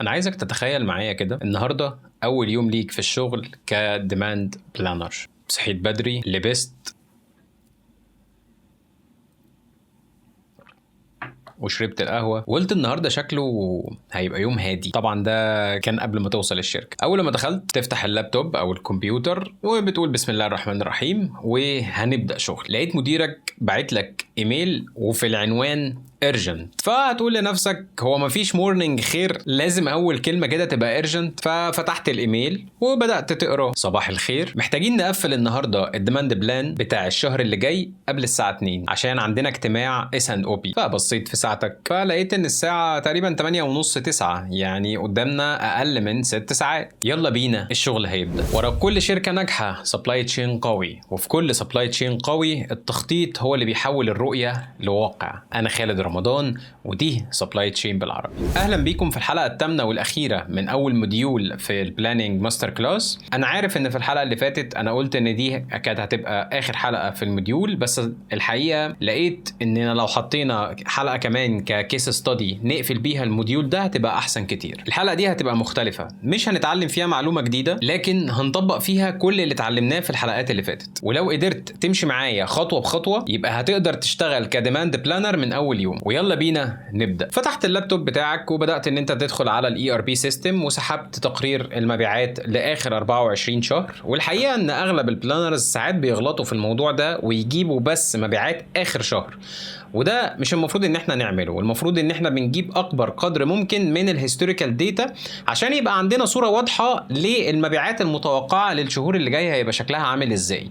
انا عايزك تتخيل معايا كده النهارده اول يوم ليك في الشغل كديماند بلانر. صحيت بدري، لبست وشربت القهوه وقلت النهارده شكله هيبقى يوم هادي. طبعا ده كان قبل ما توصل الشركه. اول ما دخلت تفتح اللابتوب او الكمبيوتر وبتقول بسم الله الرحمن الرحيم وهنبدا شغل، لقيت مديرك باعت لك ايميل وفي العنوان urgent. فهتقول لنفسك هو مفيش مورنينج خير؟ لازم اول كلمه كده تبقى urgent. ففتحت الايميل وبدات تقرا صباح الخير، محتاجين نقفل النهارده الديماند بلان بتاع الشهر اللي جاي قبل الساعه 2 عشان عندنا اجتماع اس ان او بي. فبصيت في ساعتك فلقيت ان الساعه تقريبا 8 ونص 9، يعني قدامنا اقل من 6 ساعات. يلا بينا الشغل هيبدا. ورا كل شركه ناجحه سبلاي تشين قوي، وفي كل سبلاي تشين قوي التخطيط هو اللي بيحول الرؤيه لواقع. انا خالد رمضان ودي سبلاي تشين بالعربي. اهلا بيكم في الحلقه الثامنه والاخيره من اول موديول في البلاننج ماستر كلاس. انا عارف ان في الحلقه اللي فاتت انا قلت ان دي كانت هتبقى اخر حلقه في الموديول، بس الحقيقه لقيت اننا لو حطينا حلقه كمان ككيس ستادي نقفل بيها الموديول ده هتبقى احسن كتير. الحلقه دي هتبقى مختلفه، مش هنتعلم فيها معلومه جديده لكن هنطبق فيها كل اللي اتعلمناه في الحلقات اللي فاتت. ولو قدرت تمشي معايا خطوه بخطوه يبقى هتقدر تشتغل كديماند بلانر من اول يوم. ويلا بينا نبدا. فتحت اللابتوب بتاعك وبدات ان انت تدخل على الاي ار بي سيستم وسحبت تقرير المبيعات لاخر 24 شهر. والحقيقه ان اغلب البلانرز ساعات بيغلطوا في الموضوع ده ويجيبوا بس مبيعات اخر شهر، وده مش المفروض ان احنا نعمله. والمفروض ان احنا بنجيب اكبر قدر ممكن من الهيستوريكال داتا عشان يبقى عندنا صوره واضحه للمبيعات المتوقعه للشهور اللي جايه هيبقى شكلها عامل ازاي.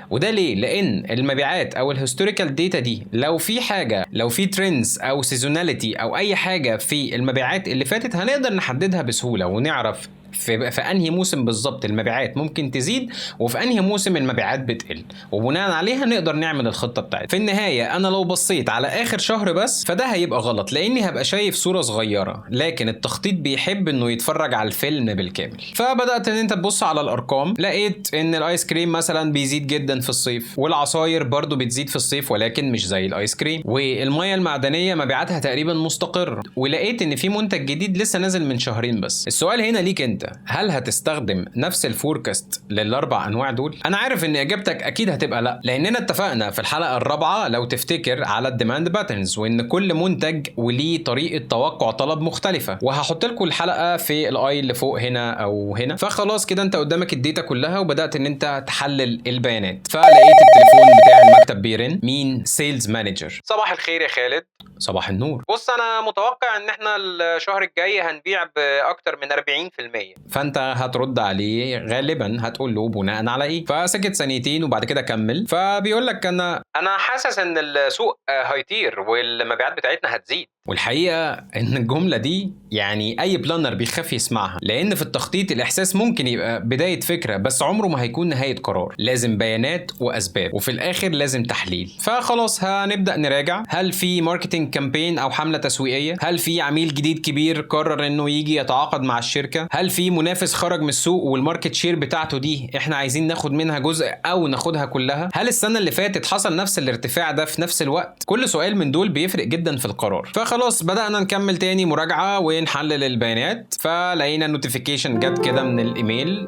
وده ليه؟ لان المبيعات او الهيستوريكال داتا دي لو في حاجه، لو في ترندز او سيزوناليتي او اي حاجه في المبيعات اللي فاتت هنقدر نحددها بسهوله ونعرف في انهي موسم بالظبط المبيعات ممكن تزيد وفي انهي موسم المبيعات بتقل، وبناء عليها نقدر نعمل الخطه بتاعتنا. في النهايه انا لو بصيت على اخر شهر بس فده هيبقى غلط لاني هبقى شايف صوره صغيره، لكن التخطيط بيحب انه يتفرج على الفيلم بالكامل. فبدات ان انت تبص على الارقام، لقيت ان الايس كريم مثلا بيزيد جدا في الصيف، والعصاير برضو بتزيد في الصيف ولكن مش زي الايس كريم، والميه المعدنيه مبيعاتها تقريبا مستقر. ولقيت ان في منتج جديد لسه نازل من شهرين بس. السؤال هنا ليك انت، هل هتستخدم نفس الفوركاست للاربع انواع دول؟ انا عارف ان اجابتك اكيد هتبقى لا، لاننا اتفقنا في الحلقه الرابعه لو تفتكر على الديماند باترنز وان كل منتج وليه طريقه توقع طلب مختلفه، وهحط لكم الحلقه في الاي اللي فوق هنا او هنا. فخلاص كده انت قدامك الداتا كلها وبدات ان انت تحلل البيانات. فلقيت التليفون بتاع المكتب بيرن. مين؟ سيلز مانجر. صباح الخير يا خالد. صباح النور. بص انا متوقع ان احنا الشهر الجاي هنبيع باكتر من 40%. فانت هترد عليه غالبا هتقول له بناء على ايه؟ فسكت ثانيتين وبعد كده كمل. فبيقول لك انا حاسس ان السوق هيطير والمبيعات بتاعتنا هتزيد. والحقيقه ان الجمله دي يعني اي بلانر بيخاف يسمعها، لان في التخطيط الاحساس ممكن يبقى بدايه فكره بس عمره ما هيكون نهايه قرار. لازم بيانات واسباب وفي الاخر لازم تحليل. فخلاص هنبدا نراجع. هل في ماركتنج كامبين او حمله تسويقيه؟ هل في عميل جديد كبير قرر انه يجي يتعاقد مع الشركه؟ هل في منافس خرج من السوق والماركت شير بتاعته دي احنا عايزين ناخد منها جزء او ناخدها كلها؟ هل السنه اللي فاتت حصل نفس الارتفاع ده في نفس الوقت؟ كل سؤال من دول بيفرق جدا في القرار. فخلاص بدانا نكمل تاني مراجعه ونحلل البيانات. فلقينا نوتيفيكيشن جت كده من الايميل.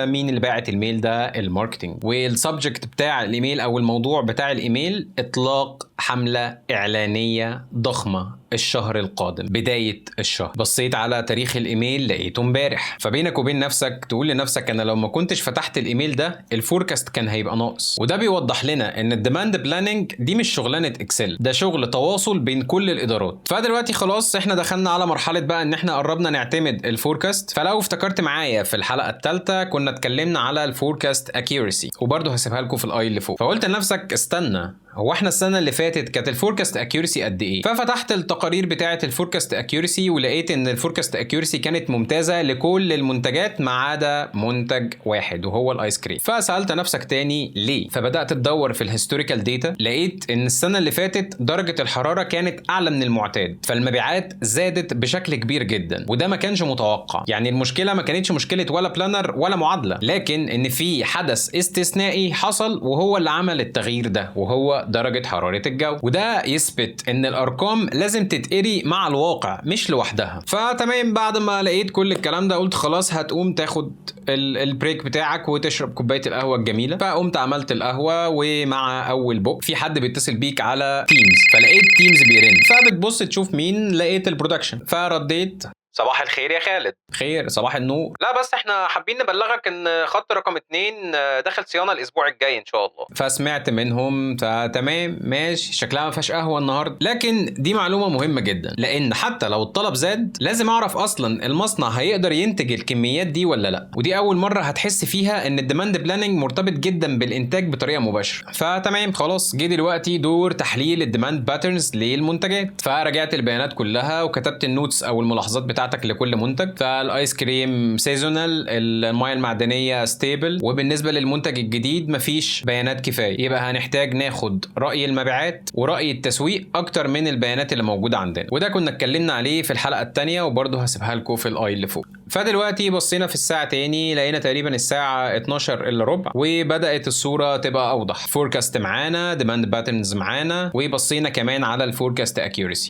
مين اللي باعت الميل ده؟ الماركتنج. والسبجكت بتاع الايميل او الموضوع بتاع الايميل اطلاق حمله اعلانيه ضخمه الشهر القادم، بداية الشهر. بصيت على تاريخ الايميل لقيته امبارح. فبينك وبين نفسك تقول لنفسك انا لو ما كنتش فتحت الايميل ده الفوركاست كان هيبقى ناقص. وده بيوضح لنا ان الديماند بلاننج دي مش شغلانة اكسل، ده شغل تواصل بين كل الادارات. فدلوقتي خلاص احنا دخلنا على مرحلة بقى ان احنا قربنا نعتمد الفوركاست. فلو افتكرت معايا في الحلقة الثالثة كنا اتكلمنا على الفوركاست اكيورسي، وبرضه هسيبها لكم في الاي اللي فوق. فقلت لنفسك استنى، هو احنا السنه اللي فاتت كانت الفوركاست اكيورسي قد ايه؟ ففتحت التقارير بتاعه الفوركاست اكيورسي ولقيت ان الفوركاست اكيورسي كانت ممتازه لكل المنتجات ما عدا منتج واحد وهو الايس كريم. فسالت نفسك تاني ليه؟ فبدات تدور في الهيستوريكال داتا، لقيت ان السنه اللي فاتت درجه الحراره كانت اعلى من المعتاد فالمبيعات زادت بشكل كبير جدا، وده ما كانش متوقع. يعني المشكله ما كانتش مشكله ولا بلانر ولا معادله، لكن ان في حدث استثنائي حصل وهو اللي عمل التغيير ده وهو درجة حرارة الجو. وده يثبت ان الارقام لازم بتتقري مع الواقع مش لوحدها. فتمام، بعد ما لقيت كل الكلام ده قلت خلاص هتقوم تاخد البريك بتاعك وتشرب كوبايه القهوه الجميله. فقمت عملت القهوه، ومع اول بق في حد بيتصل بيك على تيمز، فلقيت تيمز بيرن، فبتبص تشوف مين، لقيت البرودكشن، فرديت صباح الخير يا خالد. خير، صباح النور. لا بس احنا حابين نبلغك ان خط رقم 2 داخل صيانه الاسبوع الجاي ان شاء الله. فسمعت منهم، فتمام ماشي، شكلها ما فيهاش قهوه النهارده. لكن دي معلومه مهمه جدا، لان حتى لو الطلب زاد لازم اعرف اصلا المصنع هيقدر ينتج الكميات دي ولا لا. ودي اول مره هتحس فيها ان الديماند بلاننج مرتبط جدا بالانتاج بطريقه مباشره. فتمام خلاص، جه دلوقتي دور تحليل الديماند باترنز للمنتجات. فرجعت البيانات كلها وكتبت النوتس او الملاحظات بتاعتك لكل منتج. فالايس كريم سيزونال، المياه المعدنيه ستيبل، وبالنسبه للمنتج الجديد مفيش بيانات كفايه، يبقى هنحتاج ناخد راي المبيعات وراي التسويق اكتر من البيانات اللي موجوده عندنا. وده كنا اتكلمنا عليه في الحلقه الثانيه، وبرضه هسيبها لكم في الاي اللي فوق. فدلوقتي بصينا في الساعه تاني، لقينا تقريبا الساعه 12 الا ربع، وبدات الصوره تبقى اوضح. فوركاست معانا، ديماند باترنز معانا، وبصينا كمان على الفوركاست اكيورسي.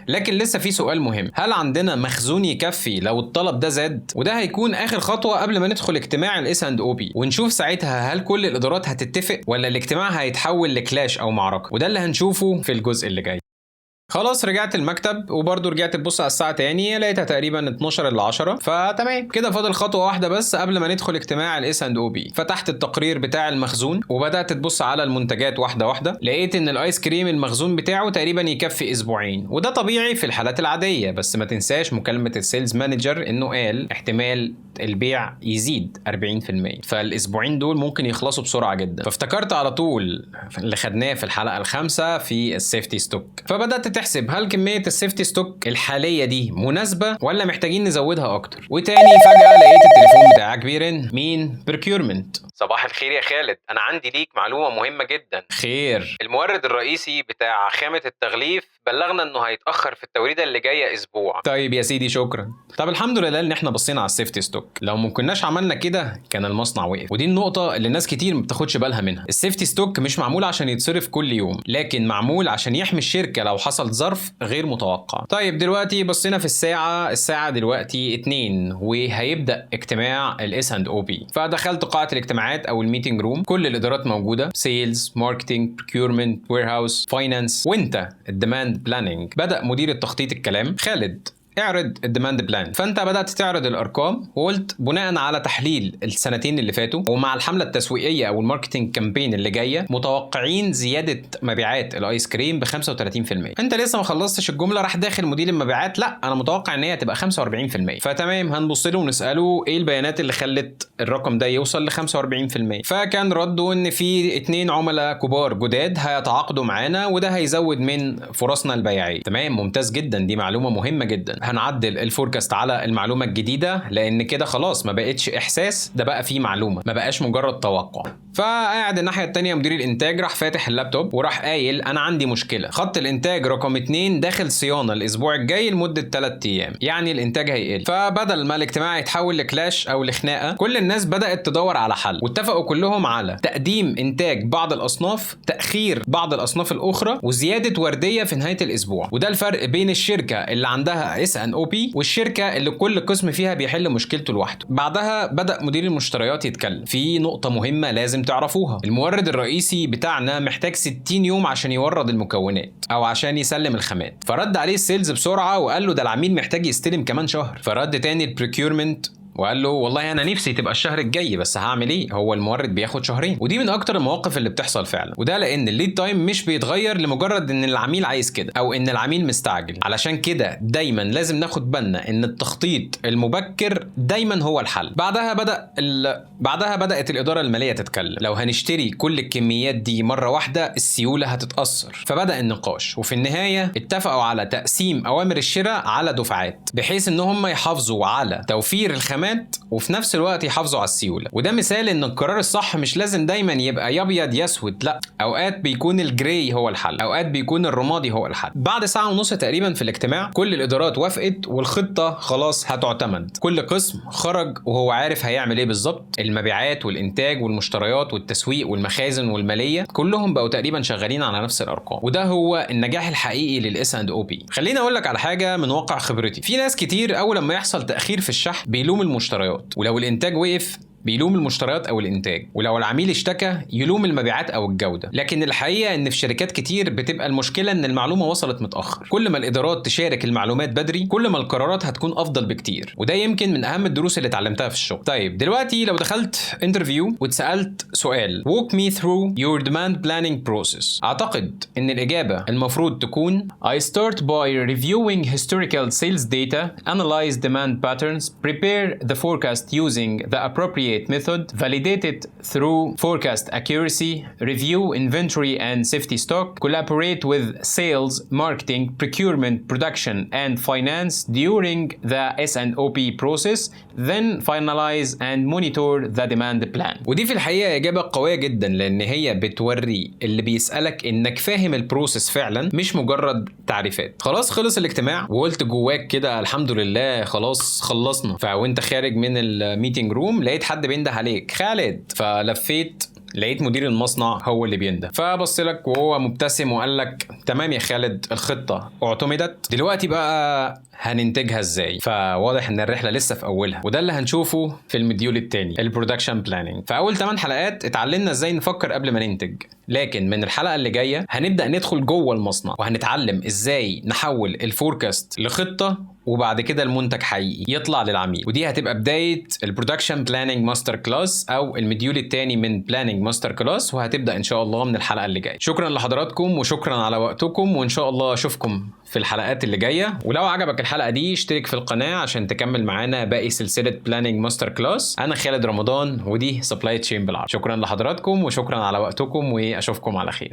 لكن لسه في سؤال مهم، هل عندنا مخزون يكفي لو الطلب ده زاد؟ وده هيكون اخر خطوه قبل ما ندخل اجتماع الاس اند او بي، ونشوف ساعتها هل كل الادارات هتتفق ولا الاجتماع هيتحول لكلاش او معركه. وده اللي هنشوفه في الجزء اللي جاي. خلاص رجعت المكتب، وبرضه رجعت تبص على الساعه تاني، لقيتها تقريبا 12 الا 10. فتمام كده، فاضل خطوه واحده بس قبل ما ندخل اجتماع الاس اند او بي. فتحت التقرير بتاع المخزون وبدات تبص على المنتجات واحده واحده. لقيت ان الايس كريم المخزون بتاعه تقريبا يكفي اسبوعين، وده طبيعي في الحالات العاديه. بس ما تنساش مكالمه السيلز مانجر انه قال احتمال البيع يزيد 40%، فالاسبوعين دول ممكن يخلصوا بسرعه جدا. فافتكرت على طول اللي خدناه في الحلقه الخامسه في السيفتي ستوك. فبدات تحسب هل كميه السيفتي ستوك الحاليه دي مناسبه ولا محتاجين نزودها اكتر. وتاني فجاه لقيت التليفون بتاعك بيرن. مين؟ بيركيورمنت. صباح الخير يا خالد، انا عندي ليك معلومه مهمه جدا. خير. المورد الرئيسي بتاع خامه التغليف بلغنا انه هيتاخر في التوريده اللي جايه اسبوع. طيب يا سيدي شكرا. طب الحمد لله ان احنا بصينا على السيفتي ستوك، لو ما كناش عملنا كده كان المصنع وقف. ودي النقطه اللي الناس كتير ما بتاخدش بالها منها. السيفتي ستوك مش معمول عشان يتصرف كل يوم، لكن معمول عشان يحمي الشركه لو حصل ظرف غير متوقع. طيب دلوقتي بصينا في الساعه دلوقتي 2، وهيبدا اجتماع الاس اند او بي. فدخلت قاعه الاجتماعات او الميتنج روم، كل الادارات موجوده، سيلز، ماركتنج، بروكيورمنت، وير هاوس، فاينانس، وانت الديماند بلاننج. بدا مدير التخطيط الكلام. خالد اعرض الديماند بلان. فانت بدات تعرض الارقام، وقلت بناء على تحليل السنتين اللي فاتوا ومع الحمله التسويقيه او الماركتنج كامبين اللي جايه متوقعين زياده مبيعات الايس كريم ب 35%. انت لسه ما خلصتش الجمله، راح داخل مدير المبيعات لا انا متوقع ان هي تبقى 45%. فتمام، هنبص له ونساله ايه البيانات اللي خلت الرقم ده يوصل ل 45%. فكان رده ان في 2 عملاء كبار جداد هيتعاقدوا معانا، وده هيزود من فرصنا البيعيه. تمام، ممتاز جدا، دي معلومه مهمه جدا. هنعدل الفوركاست على المعلومه الجديده، لان كده خلاص ما بقتش احساس، ده بقى فيه معلومه، ما بقاش مجرد توقع. فقاعد الناحيه الثانيه مدير الانتاج راح فاتح اللابتوب وراح قايل انا عندي مشكله، خط الانتاج رقم 2 داخل صيانه الاسبوع الجاي لمده 3 ايام، يعني الانتاج هيقل. فبدل ما الاجتماع يتحول لكلاش او لخناقه، كل الناس بدات تدور على حل، واتفقوا كلهم على تقديم انتاج بعض الاصناف، تاخير بعض الاصناف الاخرى، وزياده ورديه في نهايه الاسبوع. وده الفرق بين الشركه اللي عندها اس ان او بي والشركه اللي كل قسم فيها بيحل مشكلته لوحده. بعدها بدا مدير المشتريات يتكلم في نقطه مهمه لازم تعرفوها. المورد الرئيسي بتاعنا محتاج 60 يوم عشان يورد المكونات او عشان يسلم الخامات. فرد عليه السيلز بسرعه وقال له ده العميل محتاج يستلم كمان شهر. فرد تاني البريكيورمنت وقال له والله انا نفسي تبقى الشهر الجاي، بس هعمل ايه، هو المورد بياخد شهرين. ودي من اكتر المواقف اللي بتحصل فعلا، وده لان الليد تايم مش بيتغير لمجرد ان العميل عايز كده او ان العميل مستعجل. علشان كده دايما لازم ناخد بالنا ان التخطيط المبكر دايما هو الحل. بعدها بدات الاداره الماليه تتكلم. لو هنشتري كل الكميات دي مره واحده السيوله هتتاثر. فبدا النقاش، وفي النهايه اتفقوا على تقسيم اوامر الشراء على دفعات، بحيث ان هم يحافظوا على توفير الخامات الخامات وفي نفس الوقت يحافظوا على السيوله. وده مثال ان القرار الصح مش لازم دايما يبقى يا ابيض يا اسود، لا، اوقات بيكون الجراي هو الحل، اوقات بيكون الرمادي هو الحل. بعد ساعه ونص تقريبا في الاجتماع كل الادارات وافقت والخطه خلاص هتعتمد. كل قسم خرج وهو عارف هيعمل ايه بالظبط. المبيعات والانتاج والمشتريات والتسويق والمخازن والماليه كلهم بقوا تقريبا شغالين على نفس الارقام. وده هو النجاح الحقيقي للاس اند او بي. خليني اقول لك على حاجه من واقع خبرتي. في ناس كتير اول لما يحصل تاخير في الشحن بيلوم المشتريات، ولو الانتاج وقف بيلوم المشتريات او الانتاج، ولو العميل اشتكى يلوم المبيعات او الجوده. لكن الحقيقه ان في شركات كتير بتبقى المشكله ان المعلومه وصلت متاخر. كل ما الادارات تشارك المعلومات بدري كل ما القرارات هتكون افضل بكتير، وده يمكن من اهم الدروس اللي اتعلمتها في الشغل. طيب دلوقتي لو دخلت انترفيو واتسالت سؤال walk me through your demand planning process، اعتقد ان الاجابه المفروض تكون I start by reviewing historical sales data, analyze demand patterns, prepare the forecast using the appropriate method, validate it through forecast accuracy, review inventory and safety stock, collaborate with sales, marketing, procurement, production and finance during the S&OP process, then finalize and monitor the demand plan. ودي في الحقيقة إجابة قوية جدا، لأن هي بتوري اللي بيسألك إنك فاهم البروسيس فعلا مش مجرد تعريفات. خلاص خلص الاجتماع وقلت جواك كده الحمد لله خلاص خلصنا. فوانت خارج من الميتنج روم لقيت حد بينده عليك خالد، فلفيت لقيت مدير المصنع هو اللي بينده، فبص لك وهو مبتسم وقال لك تمام يا خالد الخطه اعتمدت، دلوقتي بقى هننتجها ازاي؟ فواضح ان الرحله لسه في اولها، وده اللي هنشوفه في المديول الثاني البرودكشن بلاننج. في اول 8 حلقات اتعلمنا ازاي نفكر قبل ما ننتج، لكن من الحلقه اللي جايه هنبدا ندخل جوه المصنع وهنتعلم ازاي نحول الفوركاست لخطه وبعد كده المنتج حقيقي يطلع للعميل. ودي هتبقى بدايه البرودكشن بلاننج ماستر كلاس او المديول الثاني من بلاننج ماستر كلاس، وهتبدا ان شاء الله من الحلقه اللي جايه. شكرا لحضراتكم وشكرا على وقتكم، وان شاء الله اشوفكم في الحلقات اللي جايه. ولو عجبك الحلقه دي اشترك في القناه عشان تكمل معانا باقي سلسله بلاننج ماستر كلاس. انا خالد رمضان ودي سبلاي تشين بالعربي. شكرا لحضراتكم وشكرا على وقتكم واشوفكم على خير.